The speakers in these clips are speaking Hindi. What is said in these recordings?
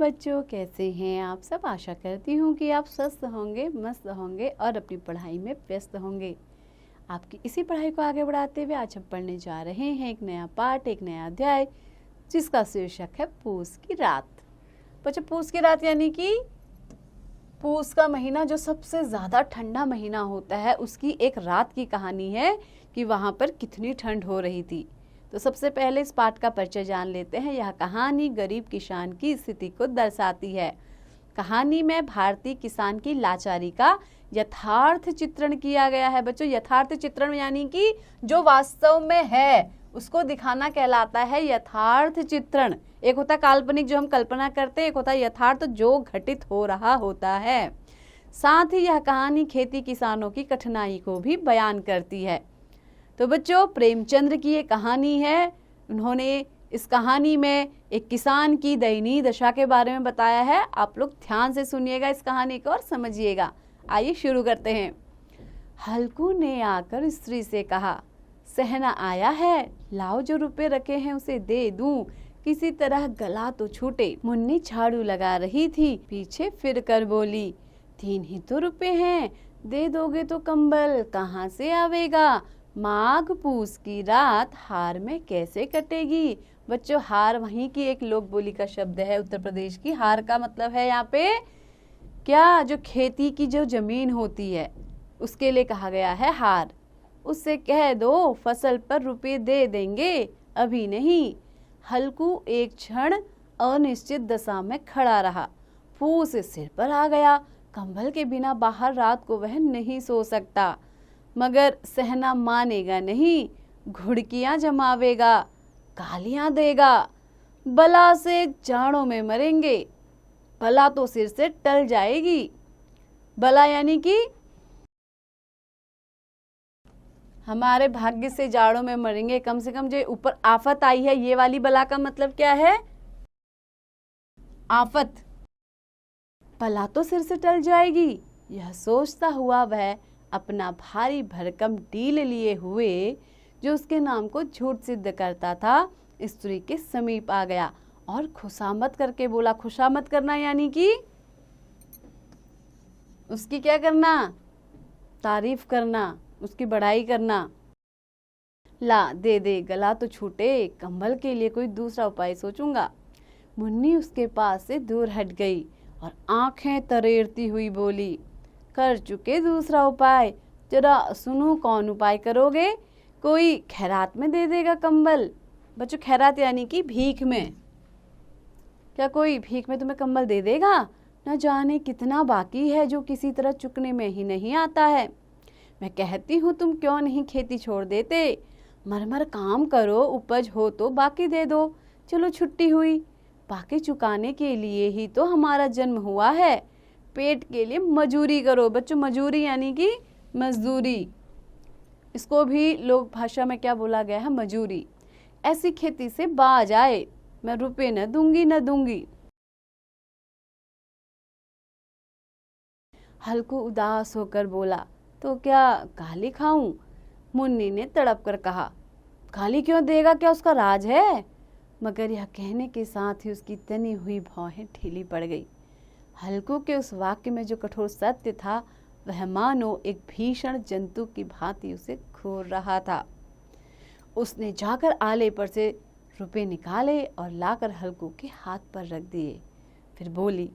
बच्चों, कैसे हैं आप सब। आशा करती हूँ कि आप स्वस्थ होंगे, मस्त होंगे और अपनी पढ़ाई में व्यस्त होंगे। आपकी इसी पढ़ाई को आगे बढ़ाते हुए आज हम पढ़ने जा रहे हैं एक नया पाठ, एक नया अध्याय, जिसका शीर्षक है पूस की रात। बच्चों, पूस की रात यानी कि पूस का महीना जो सबसे ज़्यादा ठंडा महीना होता है, उसकी एक रात की कहानी है कि वहाँ पर कितनी ठंड हो रही थी। तो सबसे पहले इस पाठ का परिचय जान लेते हैं। यह कहानी गरीब किसान की स्थिति को दर्शाती है। कहानी में भारतीय किसान की लाचारी का यथार्थ चित्रण किया गया है। बच्चों, यथार्थ चित्रण यानी कि जो वास्तव में है उसको दिखाना कहलाता है यथार्थ चित्रण। एक होता काल्पनिक जो हम कल्पना करते हैं, एक होता यथार्थ जो घटित हो रहा होता है। साथ ही यह कहानी खेती किसानों की कठिनाई को भी बयान करती है। तो बच्चों, प्रेमचंद्र की ये कहानी है। उन्होंने इस कहानी में एक किसान की दयनीय दशा के बारे में बताया है। आप लोग ध्यान से सुनिएगा इस कहानी को और समझिएगा। आइए शुरू करते हैं। हल्कू ने आकर स्त्री से कहा, सहना आया है, लाओ जो रुपए रखे हैं उसे दे दूं, किसी तरह गला तो छूटे। मुन्नी झाड़ू लगा रही थी, पीछे फिर कर बोली, 3 ही तो रुपए हैं, दे दोगे तो कंबल कहाँ से आवेगा। माघ पूस की रात हार में कैसे कटेगी। बच्चों, हार वहीं की एक लोक बोली का शब्द है, उत्तर प्रदेश की। हार का मतलब है यहाँ पे क्या, जो खेती की जो जमीन होती है उसके लिए कहा गया है हार। उससे कह दो फसल पर रुपए दे देंगे, अभी नहीं। हल्कू एक क्षण अनिश्चित दशा में खड़ा रहा। पूस सिर पर आ गया। कंबल के बिना बाहर रात को वह नहीं सो सकता। मगर सहना मानेगा नहीं, घुड़कियां जमावेगा, गालियां देगा। बला से जाड़ों में मरेंगे, बला तो सिर से टल जाएगी। बला यानी कि हमारे भाग्य से जाड़ों में मरेंगे। कम से कम जो ऊपर आफत आई है, ये वाली बला का मतलब क्या है, आफत। बला तो सिर से टल जाएगी। यह सोचता हुआ वह अपना भारी भरकम डील लिए हुए, जो उसके नाम को झूठ सिद्ध करता था, स्त्री के समीप आ गया और खुशामद करके बोला। खुशामद करना यानी कि उसकी क्या करना, तारीफ करना, उसकी बढ़ाई करना। ला दे दे, गला तो छूटे, कंबल के लिए कोई दूसरा उपाय सोचूंगा। मुन्नी उसके पास से दूर हट गई और आंखें तरेरती हुई बोली, कर चुके दूसरा उपाय, जरा सुनो कौन उपाय करोगे। कोई खैरात में दे देगा कंबल। बच्चों, खैरात यानी कि भीख में। क्या कोई भीख में तुम्हें कंबल दे देगा। न जाने कितना बाकी है जो किसी तरह चुकने में ही नहीं आता है। मैं कहती हूँ तुम क्यों नहीं खेती छोड़ देते। मरमर काम करो, उपज हो तो बाकी दे दो। चलो छुट्टी हुई, बाकी चुकाने के लिए ही तो हमारा जन्म हुआ है। पेट के लिए मजूरी करो। बच्चों, मजूरी यानी कि मजदूरी, इसको भी लोक भाषा में क्या बोला गया है, मजूरी। ऐसी खेती से बाज आए, मैं रुपए न दूंगी न दूंगी। हल्कू उदास होकर बोला, तो क्या गाली खाऊं। मुन्नी ने तड़प कर कहा, गाली क्यों देगा, क्या उसका राज है। मगर यह कहने के साथ ही उसकी तनी हुई भौहें ढीली पड़ गई। हल्कू के उस वाक्य में जो कठोर सत्य था, वह मानो एक भीषण जंतु की भांति उसे घूर रहा था। उसने जाकर आले पर से रुपए निकाले और लाकर हल्कू के हाथ पर रख दिए। फिर बोली,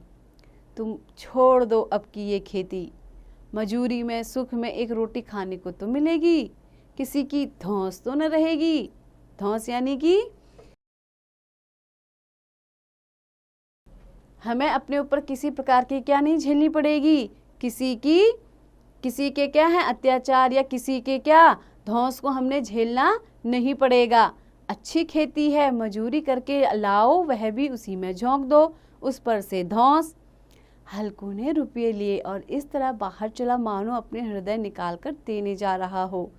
तुम छोड़ दो अब की ये खेती। मजूरी में सुख में एक रोटी खाने को तो मिलेगी, किसी की धौंस तो न रहेगी। धौंस यानी कि हमें अपने ऊपर किसी प्रकार की क्या नहीं झेलनी पड़ेगी, किसी के क्या है अत्याचार, या किसी के क्या धौंस को हमने झेलना नहीं पड़ेगा। अच्छी खेती है, मजूरी करके लाओ, वह भी उसी में झोंक दो, उस पर से धौंस। हल्कू ने रुपये लिए और इस तरह बाहर चला मानो अपने हृदय निकाल कर देने जा रहा हो।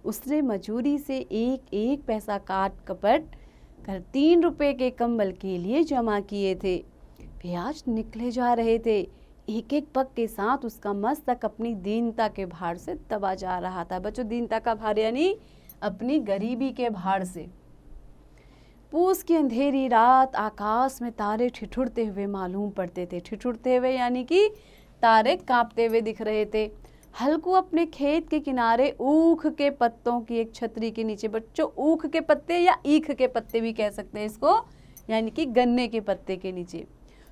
उसने मजूरी से एक एक पैसा काट कपट कर 3 रुपए के कंबल के लिए जमा किए थे। वे आज निकले जा रहे थे। एक एक पग के साथ उसका मस्तक अपनी दीनता के भार से दबा जा रहा था। बच्चों, दीनता का भार यानी अपनी गरीबी के भार से। पूस की अंधेरी रात, आकाश में तारे ठिठुरते हुए मालूम पड़ते थे। ठिठुरते हुए यानी कि तारे कांपते हुए दिख रहे थे। हल्कू अपने खेत के किनारे ऊख के पत्तों की एक छतरी के नीचे, बच्चों ऊख के पत्ते या ईख के पत्ते भी कह सकते हैं इसको, यानी कि गन्ने के पत्ते के नीचे,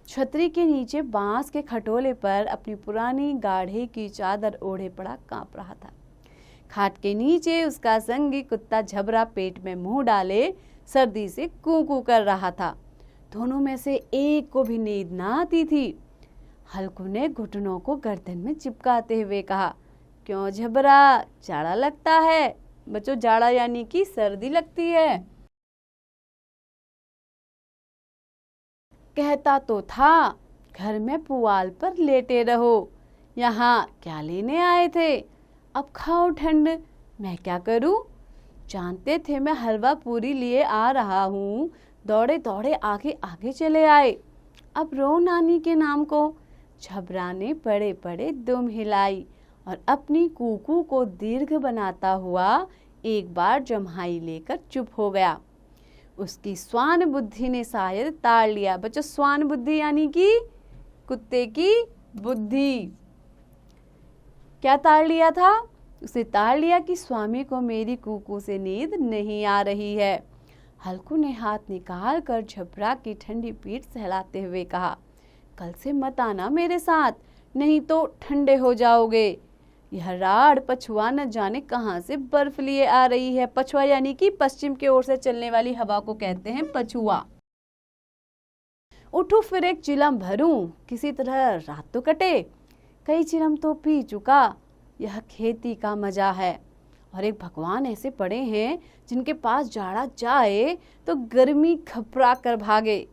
छतरी के नीचे बांस के खटोले पर अपनी पुरानी गाढ़े की चादर ओढ़े पड़ा कांप रहा था। खाट के नीचे उसका संगी कुत्ता झबरा पेट में मुंह डाले सर्दी से कू कू कर रहा था। दोनों में से एक को भी नींद ना आती थी। हल्कू ने घुटनों को गर्दन में चिपकाते हुए कहा, क्यों झबरा, जाड़ा लगता है? बच्चों जाड़ा यानी कि सर्दी लगती है। कहता तो था घर में पुआल पर लेटे रहो, यहाँ क्या लेने आए थे? अब खाओ ठंड, मैं क्या करूं? जानते थे मैं हलवा पूरी लिए आ रहा हूँ, दौड़े दौड़े आगे आगे चले आए। अब रो नानी के नाम को। झबरा ने पड़े पड़े दुम हिलाई और अपनी कूकू को दीर्घ बनाता हुआ एक बार जम्हाई लेकर चुप हो गया। उसकी स्वान बुद्धि ने शायद ताड़ लिया। बच्चों स्वान बुद्धि यानी कि कुत्ते की बुद्धि। क्या ताड़ लिया था? उसे ताड़ लिया कि स्वामी को मेरी कूकू से नींद नहीं आ रही है। हल्कू ने हाथ निकाल कर झबरा की ठंडी पीठ सहलाते हुए कहा, कल से मत आना मेरे साथ, नहीं तो ठंडे हो जाओगे। यह राड़ पछुआ न जाने कहाँ से बर्फ लिए आ रही है। पछुआ यानी कि पश्चिम की ओर से चलने वाली हवा को कहते हैं पछुआ। उठू फिर एक चिलम भरूं, किसी तरह रात तो कटे। कई चिलम तो पी चुका, यह खेती का मजा है। और एक भगवान ऐसे पड़े हैं जिनके पास जाड़ा जाए तो गर्मी घबरा कर भागे।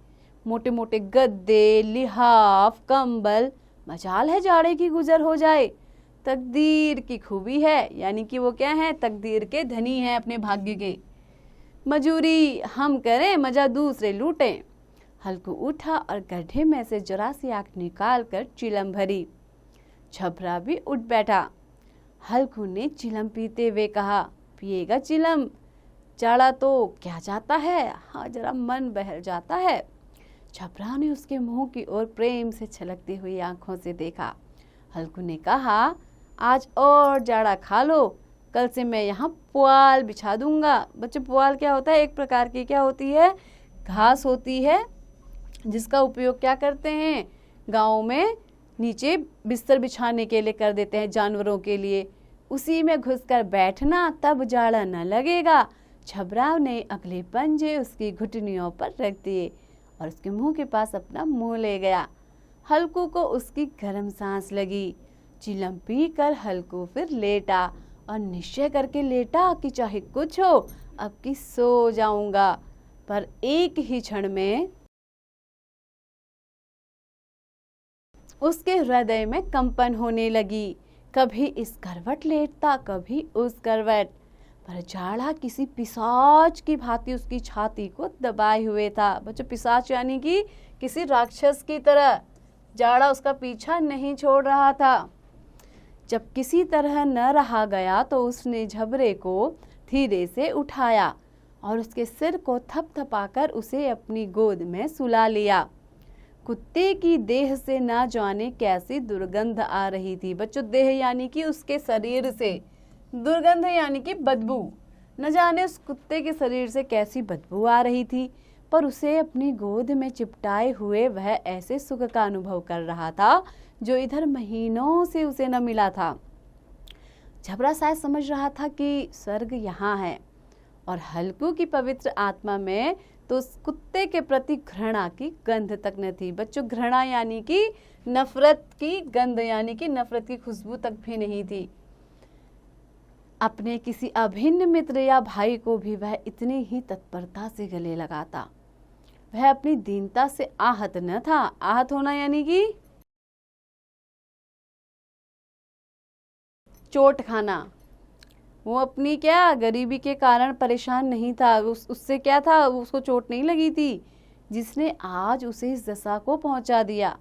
मोटे मोटे गद्दे, लिहाफ, कंबल, मजाल है जाड़े की गुजर हो जाए। तकदीर की खूबी है, यानी कि वो क्या है, तकदीर के धनी हैं अपने भाग्य के। मजूरी हम करें, मजा दूसरे लूटें। हल्कू उठा और गड्ढे में से जरा सी आंख निकाल कर चिलम भरी। झबरा भी उठ बैठा। हल्कू ने चिलम पीते हुए कहा, पिएगा चिलम? जाड़ा तो क्या जाता है, हाँ जरा मन बहल जाता है। झबरा ने उसके मुंह की ओर प्रेम से छलकती हुई आंखों से देखा। हल्कू ने कहा, आज और जाड़ा खा लो, कल से मैं यहाँ पुआल बिछा दूंगा। बच्चों पुआल क्या होता है? एक प्रकार की क्या होती है, घास होती है, जिसका उपयोग क्या करते हैं, गाँव में नीचे बिस्तर बिछाने के लिए कर देते हैं जानवरों के लिए। उसी में घुसकर बैठना, तब जाड़ा न लगेगा। झबरा ने अगले पंजे उसकी घुटनियों पर रख दिए और उसके मुंह के पास अपना मुंह ले गया। हल्कू को उसकी गर्म सांस लगी। चिलम पीकर हल्कू फिर लेटा और निश्चय करके लेटा कि चाहे कुछ हो अब की सो जाऊंगा। पर एक ही क्षण में उसके हृदय में कंपन होने लगी। कभी इस करवट लेटता, कभी उस करवट, पर जाड़ा किसी पिशाच की भांति उसकी छाती को दबाए हुए था। बच्चों पिशाच यानी कि किसी राक्षस की तरह जाड़ा उसका पीछा नहीं छोड़ रहा था। जब किसी तरह न रहा गया तो उसने झबरे को धीरे से उठाया और उसके सिर को थपथपाकर उसे अपनी गोद में सुला लिया। कुत्ते की देह से ना जाने कैसी दुर्गंध आ रही थी। बच्चों देह यानी कि उसके शरीर से, दुर्गंध यानी कि बदबू। न जाने उस कुत्ते के शरीर से कैसी बदबू आ रही थी, पर उसे अपनी गोद में चिपटाए हुए वह ऐसे सुख का अनुभव कर रहा था जो इधर महीनों से उसे न मिला था। झबरा शायद समझ रहा था कि स्वर्ग यहाँ है, और हल्कू की पवित्र आत्मा में तो उस कुत्ते के प्रति घृणा की गंध तक न थी। बच्चों घृणा यानी कि नफरत की गंध, यानी कि नफरत की खुशबू तक भी नहीं थी। अपने किसी अभिन्न मित्र या भाई को भी वह इतनी ही तत्परता से गले लगाता। वह अपनी दीनता से आहत न था। आहत होना यानी कि चोट खाना। वो अपनी क्या गरीबी के कारण परेशान नहीं था। उससे क्या था, उसको चोट नहीं लगी थी जिसने आज उसे इस दशा को पहुंचा दिया।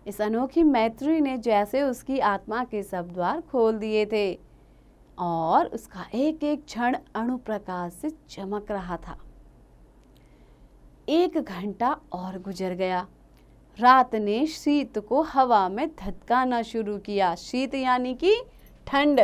इस अनोखी मैत्री ने जैसे उसकी आत्मा के सब द्वार खोल दिए थे और उसका एक एक क्षण अणु प्रकाश से चमक रहा था। 1 घंटा और गुजर गया। रात ने शीत को हवा में धधकाना शुरू किया। शीत यानी कि ठंड।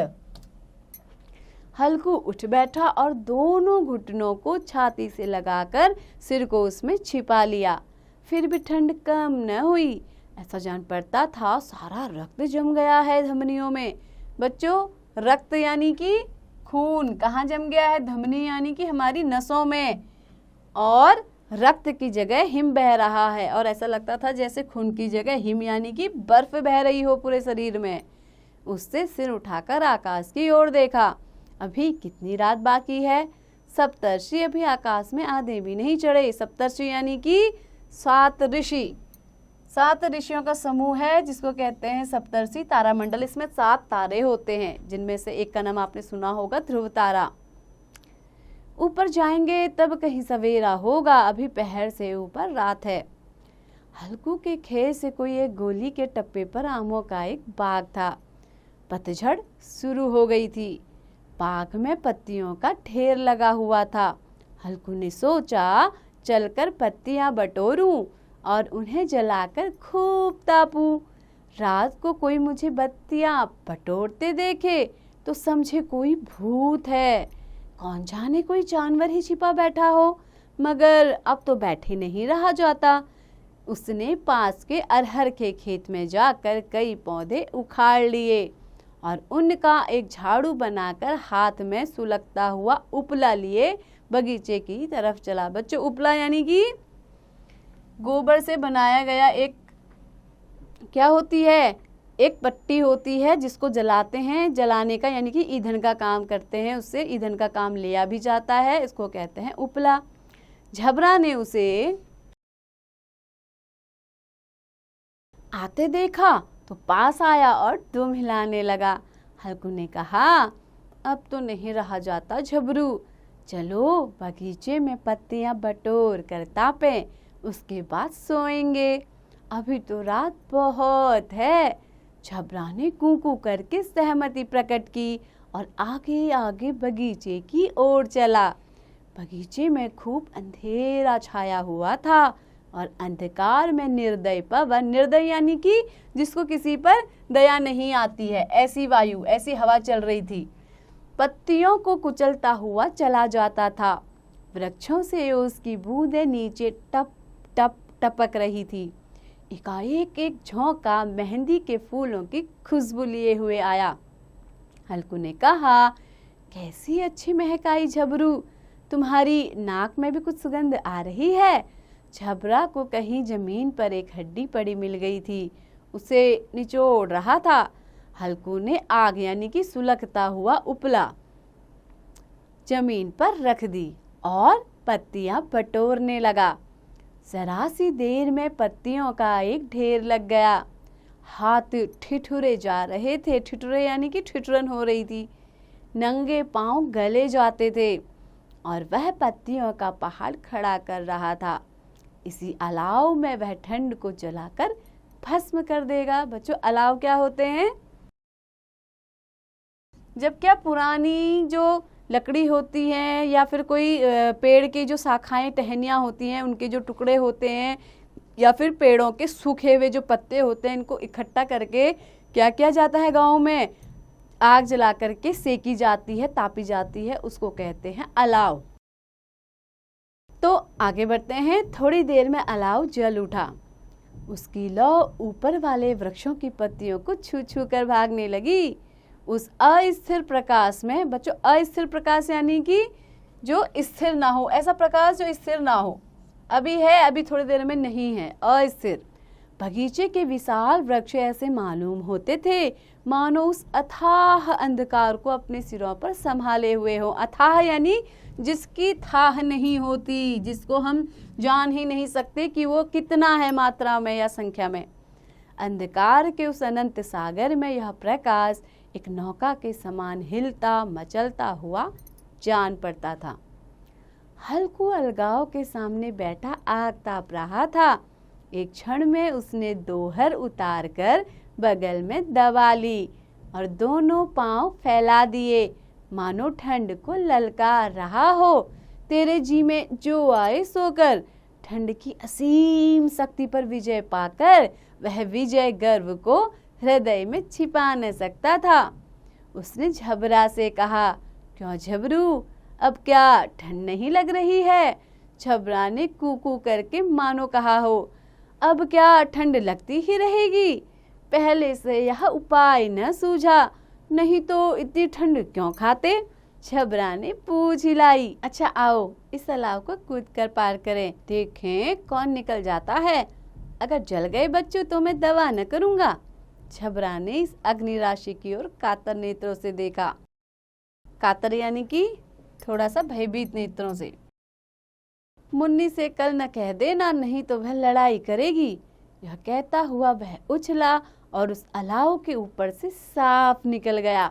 हल्कू उठ बैठा और दोनों घुटनों को छाती से लगाकर सिर को उसमें छिपा लिया। फिर भी ठंड कम न हुई। ऐसा जान पड़ता था सारा रक्त जम गया है धमनियों में। बच्चों, रक्त यानी कि खून कहाँ जम गया है? धमनी यानी कि हमारी नसों में। और रक्त की जगह हिम बह रहा है और ऐसा लगता था जैसे खून की जगह हिम यानी कि बर्फ बह रही हो पूरे शरीर में। उससे सिर उठाकर आकाश की ओर देखा। अभी कितनी रात बाकी है? सप्तर्षि अभी आकाश में आधे भी नहीं चढ़े। सप्तर्षि यानी कि 7 ऋषि। 7 ऋषियों का समूह है जिसको कहते हैं सप्तर्षि। तारामंडल, इसमें 7 तारे होते हैं जिनमें से एक का नाम आपने सुना होगा, ध्रुव तारा। ऊपर जाएंगे तब कहीं सवेरा होगा, अभी पहर से ऊपर रात है। हल्कू के खेत से कोई एक गोली के टप्पे पर आमों का एक बाग था। पतझड़ शुरू हो गई थी। बाग में पत्तियों का ढेर लगा हुआ था। हल्कू ने सोचा चलकर पत्तियां बटोरूं और उन्हें जलाकर खूब तापूं। रात को कोई मुझे बत्तियां बटोरते देखे तो समझे कोई भूत है। कौन जाने कोई जानवर ही छिपा बैठा हो, मगर अब तो बैठे नहीं रहा जाता। उसने पास के अरहर के खेत में जाकर कई पौधे उखाड़ लिए और उनका एक झाड़ू बनाकर हाथ में सुलगता हुआ उपला लिए बगीचे की तरफ चला। बच्चों, उपला यानी कि गोबर से बनाया गया एक क्या होती है? एक पट्टी होती है जिसको जलाते हैं। जलाने का यानी कि ईंधन का काम करते हैं, उससे ईंधन का काम लिया भी जाता है। इसको कहते हैं उपला। झबरा ने उसे आते देखा तो पास आया और दुम हिलाने लगा। हल्कू ने कहा, अब तो नहीं रहा जाता झबरू, चलो बगीचे में पत्तियां बटोर कर तापें, उसके बाद सोएंगे। अभी तो रात बहुत है। झबरा ने कूकू करके सहमति प्रकट की और आगे आगे बगीचे की ओर चला। बगीचे में खूब अंधेरा छाया हुआ था और अंधकार में निर्दय पवन, निर्दय यानी कि जिसको किसी पर दया नहीं आती है, ऐसी वायु, ऐसी हवा चल रही थी। पत्तियों को कुचलता हुआ चला जाता था। वृक्षों से उसकी बूंदें नीचे टप टप टपक रही थी। एकाएक एक झोंका मेहंदी के फूलों की खुशबू लिए हुए आया। हल्कू ने कहा, कैसी अच्छी महक आई झबरू, तुम्हारी नाक में भी कुछ सुगंध आ रही है। झबरा को कहीं जमीन पर एक हड्डी पड़ी मिल गई थी, उसे निचोड़ रहा था। हल्कू ने आग यानी कि सुलगता हुआ उपला जमीन पर रख दी और पत्तियां बटोरने लगा। जरा सी देर में पत्तियों का एक ढेर लग गया। हाथ ठिठुरे जा रहे थे। ठिठुरे यानी कि ठिठुरन हो रही थी। नंगे पांव गले जाते थे और वह पत्तियों का पहाड़ खड़ा कर रहा था। इसी अलाव में वह ठंड को जलाकर भस्म कर देगा। बच्चों, अलाव क्या होते हैं? जब क्या पुरानी जो लकड़ी होती है या फिर कोई पेड़ की जो शाखाएं, टहनियाँ होती हैं, उनके जो टुकड़े होते हैं या फिर पेड़ों के सूखे हुए जो पत्ते होते हैं, इनको इकट्ठा करके क्या किया जाता है? गाँव में आग जला करके सेकी जाती है, तापी जाती है, उसको कहते हैं अलाव। तो आगे बढ़ते हैं। थोड़ी देर में अलाव जल उठा। उसकी लौ ऊपर वाले वृक्षों की पत्तियों को छू छू कर भागने लगी। उस अस्थिर प्रकाश में, बच्चों अस्थिर प्रकाश यानी कि जो स्थिर ना हो, ऐसा प्रकाश जो स्थिर ना हो, अभी है अभी थोड़ी देर में नहीं है, अस्थिर। बगीचे के विशाल वृक्ष ऐसे मालूम होते थे मानो उस अथाह अंधकार को अपने सिरों पर संभाले हुए हो। अथाह यानी जिसकी थाह नहीं होती, जिसको हम जान ही नहीं सकते कि वो कितना है मात्रा में या संख्या में। अंधकार के उस अनंत सागर में यह प्रकाश एक नौका के समान हिलता मचलता हुआ जान पड़ता था। हल्कू अलगाव के सामने बैठा आग ताप रहा था। एक क्षण में उसने दोहर उतार कर बगल में दबा ली और दोनों पांव फैला दिए मानो ठंड को ललकार रहा हो। तेरे जी में जो आए सो कर, ठंड की असीम शक्ति पर विजय पाकर वह विजय गर्व को हृदय में छिपा न सकता था। उसने झबरा से कहा, क्यों झबरू, अब क्या ठंड नहीं लग रही है? झबरा ने कू करके मानो कहा हो, अब क्या ठंड लगती ही रहेगी? पहले से यह उपाय न सूझा, नहीं तो इतनी ठंड क्यों खाते? झबरा ने पूछ हिलाई। अच्छा आओ इस तालाब को कूद कर पार करें, देखें कौन निकल जाता है। अगर जल गए बच्चों तो मैं दवा न करूंगा। झबरा ने इस अग्नि राशि की ओर कातर नेत्रों से देखा। कातर यानी कि थोड़ा सा भयभीत नेत्रों से। मुन्नी से कल न कह देना, नहीं तो वह लड़ाई करेगी। यह कहता हुआ वह उछला और उस अलाव के ऊपर से साफ निकल गया।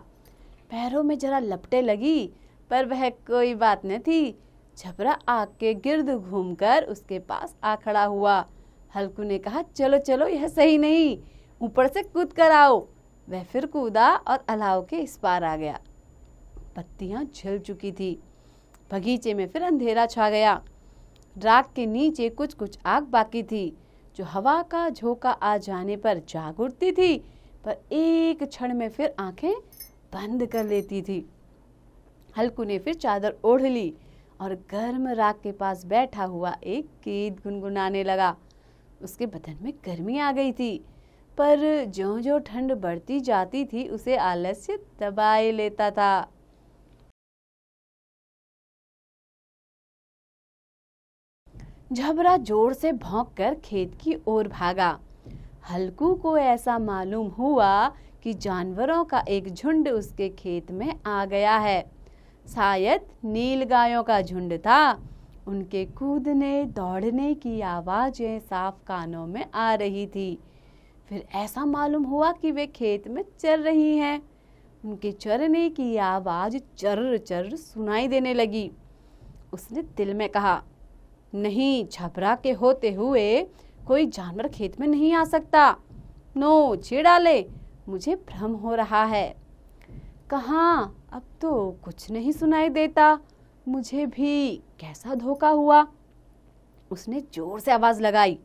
पैरों में जरा लपटे लगी, पर वह कोई बात न थी। झबरा आग के गिर्द घूमकर उसके पास आ खड़ा हुआ। हल्कू ने कहा, चलो चलो यह सही नहीं, ऊपर से कूद कर आओ। वह फिर कूदा और अलाव के इस पार आ गया। पत्तियां झिल चुकी थी। बगीचे में फिर अंधेरा छा गया। राख के नीचे कुछ कुछ आग बाकी थी, जो हवा का झोंका आ जाने पर जाग उठती थी, पर एक क्षण में फिर आंखें बंद कर लेती थी। हल्कू ने फिर चादर ओढ़ ली और गर्म राख के पास बैठा हुआ एक गीत गुनगुनाने लगा। उसके बदन में गर्मी आ गई थी, पर ज्यों ज्यों ठंड बढ़ती जाती थी उसे आलस्य दबाए लेता था। झबरा जोर से भौंककर खेत की ओर भागा। हल्कू को ऐसा मालूम हुआ कि जानवरों का एक झुंड उसके खेत में आ गया है। शायद नील गायों का झुंड था। उनके कूदने दौड़ने की आवाजें साफ कानों में आ रही थी। फिर ऐसा मालूम हुआ कि वे खेत में चर रही हैं। उनके चरने की आवाज चर्र चर्र सुनाई देने लगी। उसने दिल में कहा, नहीं, झबरा के होते हुए कोई जानवर खेत में नहीं आ सकता। नो छेड़ा ले, मुझे भ्रम हो रहा है। कहाँ, अब तो कुछ नहीं सुनाई देता। मुझे भी कैसा धोखा हुआ। उसने जोर से आवाज लगाई,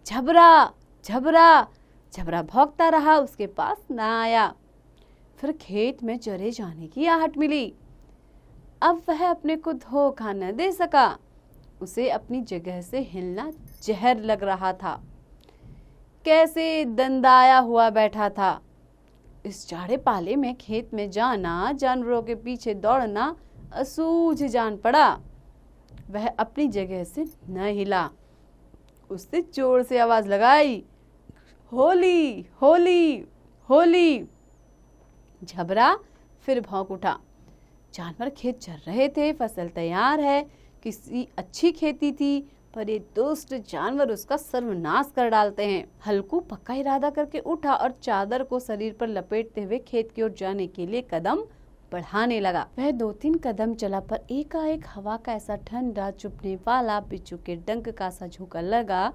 झबरा झबरा। झबरा भौंकता रहा, उसके पास ना आया। फिर खेत में चरे जाने की आहट मिली। अब वह अपने को धोखा न दे सका। उसे अपनी जगह से हिलना जहर लग रहा था। कैसे दंदाया हुआ बैठा था। इस जाड़े पाले में खेत में जाना, जानवरों के पीछे दौड़ना असूझ जान पड़ा। वह अपनी जगह से न हिला। उसने जोर से आवाज लगाई, होली होली होली। झबरा फिर भौंक उठा। जानवर खेत चर रहे थे, फसल तैयार है, किसी अच्छी खेती थी, पर ये दुष्ट जानवर उसका सर्वनाश कर डालते हैं। हल्कू पक्का इरादा करके उठा और चादर को शरीर पर लपेटते हुए खेत की ओर जाने के लिए कदम बढ़ाने लगा। वह 2-3 कदम चला, पर एकाएक हवा का ऐसा ठंडा चुभने वाला बिच्छू के डंक का सा झोंका लगा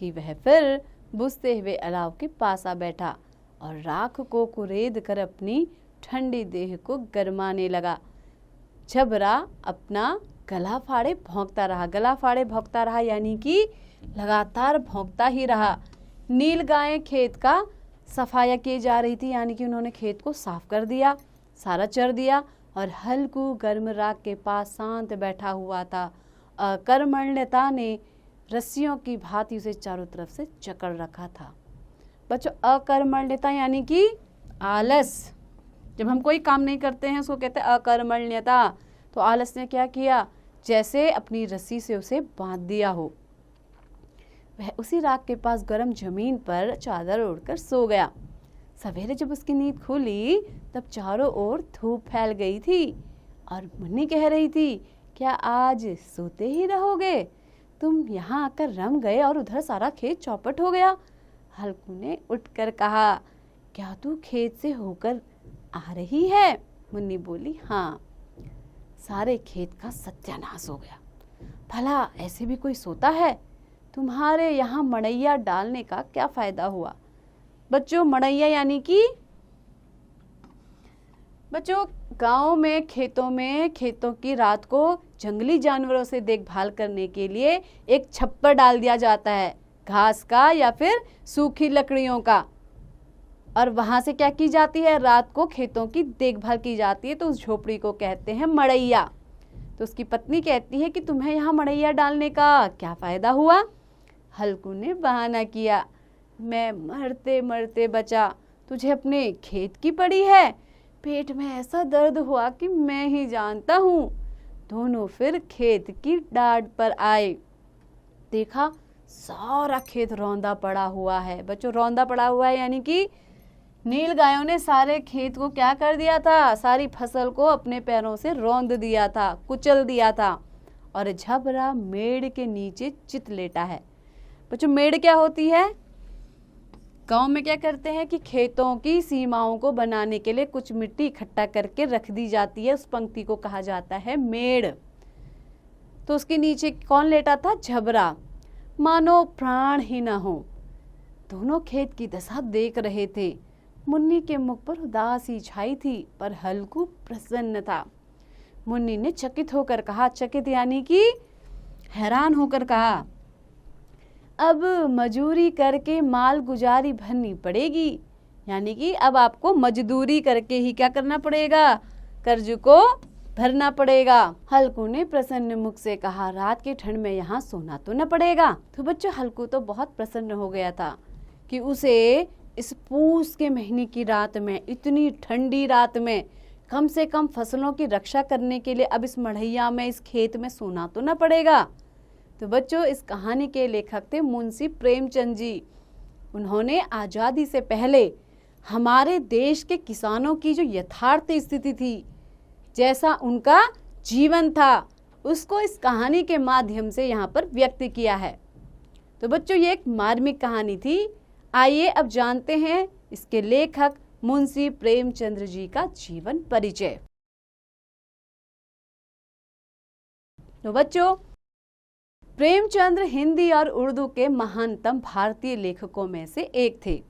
कि वह फिर बुझते हुए अलाव के पास आ बैठा और राख को कुरेद कर अपनी ठंडी देह को गरमाने लगा। झबरा अपना गला फाड़े भौंकता रहा। गला फाड़े भौंकता रहा यानी कि लगातार भौंकता ही रहा। नील गायें खेत का सफाया किए जा रही थी, यानी कि उन्होंने खेत को साफ कर दिया, सारा चर दिया। और हल्कू गर्म राख के पास शांत बैठा हुआ था। अकर्मण्यता ने रस्सियों की भांति उसे चारों तरफ से जकड़ रखा था। बच्चों, अकर्मण्यता यानी कि आलस। जब हम कोई काम नहीं करते हैं उसको कहते हैं अकर्मण्यता। तो आलस ने क्या किया, जैसे अपनी रस्सी से उसे बांध दिया हो। वह उसी राख के पास गर्म जमीन पर चादर ओढ़कर सो गया। सवेरे जब उसकी नींद खुली तब चारों ओर धूप फैल गई थी और मुन्नी कह रही थी, क्या आज सोते ही रहोगे? तुम यहाँ आकर रम गए और उधर सारा खेत चौपट हो गया। हल्कू ने उठकर कहा, क्या तू खेत से होकर आ रही है? मुन्नी बोली, हाँ। सारे खेत का सत्यानाश हो गया। भला ऐसे भी कोई सोता है? तुम्हारे यहाँ मड़ैया डालने का क्या फायदा हुआ? बच्चों, मड़ैया यानी कि बच्चों, गांव में खेतों की रात को जंगली जानवरों से देखभाल करने के लिए एक छप्पर डाल दिया जाता है, घास का या फिर सूखी लकड़ियों का। और वहां से क्या की जाती है, रात को खेतों की देखभाल की जाती है। तो उस झोपड़ी को कहते हैं मड़ैया। तो उसकी पत्नी कहती है कि तुम्हें यहाँ मड़ैया डालने का क्या फायदा हुआ। हल्कू ने बहाना किया, मैं मरते मरते बचा, तुझे अपने खेत की पड़ी है। पेट में ऐसा दर्द हुआ कि मैं ही जानता हूँ। दोनों फिर खेत की डाढ़ पर आए। देखा, सारा खेत रौंदा पड़ा हुआ है। बच्चों, रौंदा पड़ा हुआ है यानी कि नील गायों ने सारे खेत को क्या कर दिया था, सारी फसल को अपने पैरों से रौंद दिया था, कुचल दिया था। और झबरा मेड़ के नीचे चित लेटा है। बच्चों, मेड़ क्या होती है? गांव में क्या करते हैं कि खेतों की सीमाओं को बनाने के लिए कुछ मिट्टी इकट्ठा करके रख दी जाती है। उस पंक्ति को कहा जाता है मेड़। तो उसके नीचे कौन लेटा था? झबरा, मानो प्राण ही न हो। दोनों खेत की दशा देख रहे थे। मुन्नी के मुख पर उदासी छाई थी, पर हल्कू प्रसन्न था। मुन्नी ने चकित होकर कहा, चकित यानी कि हैरान होकर कहा, अब मजूरी करके माल गुजारी भरनी पड़ेगी। यानी कि अब आपको मजदूरी करके ही क्या करना पड़ेगा, कर्ज को भरना पड़ेगा। हल्कू ने प्रसन्न मुख से कहा, रात की ठंड में यहाँ सोना तो न पड़ेगा। तो बच्चों, हल्कू तो बहुत प्रसन्न हो गया था कि उसे इस पूस के महीने की रात में, इतनी ठंडी रात में, कम से कम फसलों की रक्षा करने के लिए अब इस मड़ैया में, इस खेत में सोना तो न पड़ेगा। तो बच्चों, इस कहानी के लेखक थे मुंशी प्रेमचंद जी। उन्होंने आज़ादी से पहले हमारे देश के किसानों की जो यथार्थ स्थिति थी, जैसा उनका जीवन था, उसको इस कहानी के माध्यम से यहाँ पर व्यक्त किया है। तो बच्चों, ये एक मार्मिक कहानी थी। आइए अब जानते हैं इसके लेखक मुंशी प्रेमचंद जी का जीवन परिचय। तो बच्चों, प्रेमचंद हिंदी और उर्दू के महानतम भारतीय लेखकों में से एक थे।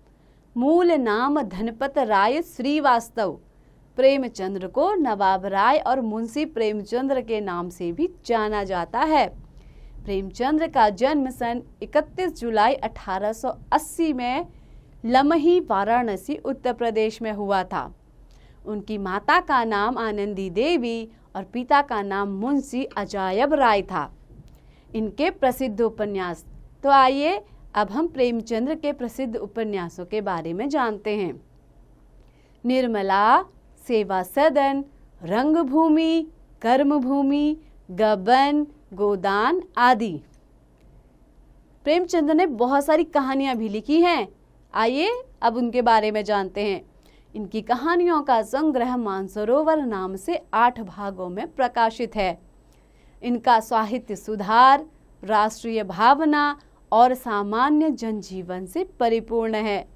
मूल नाम धनपत राय श्रीवास्तव। प्रेमचंद्र को नवाब राय और मुंशी प्रेमचंद्र के नाम से भी जाना जाता है। प्रेमचंद्र का जन्म सन 31 जुलाई 1880 में लमही, वाराणसी, उत्तर प्रदेश में हुआ था। उनकी माता का नाम आनंदी देवी और पिता का नाम मुंशी अजायब राय था। इनके प्रसिद्ध उपन्यास। तो आइए अब हम प्रेमचंद्र के प्रसिद्ध उपन्यासों के बारे में जानते हैं। निर्मला, सेवा सदन, रंगभूमि, कर्मभूमि, गबन, गोदान आदि। प्रेमचंद्र ने बहुत सारी कहानियां भी लिखी हैं। आइए अब उनके बारे में जानते हैं। इनकी कहानियों का संग्रह मानसरोवर नाम से 8 भागों में प्रकाशित है। इनका साहित्य सुधार, राष्ट्रीय भावना और सामान्य जनजीवन से परिपूर्ण है।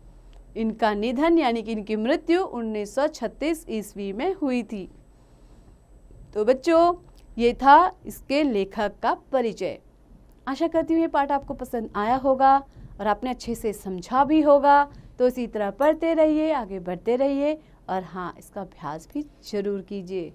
इनका निधन यानी कि इनकी मृत्यु 1936 ईस्वी में हुई थी। तो बच्चों, ये था इसके लेखक का परिचय। आशा करती हूँ ये पाठ आपको पसंद आया होगा और आपने अच्छे से समझा भी होगा। तो इसी तरह पढ़ते रहिए, आगे बढ़ते रहिए और हाँ, इसका अभ्यास भी जरूर कीजिए।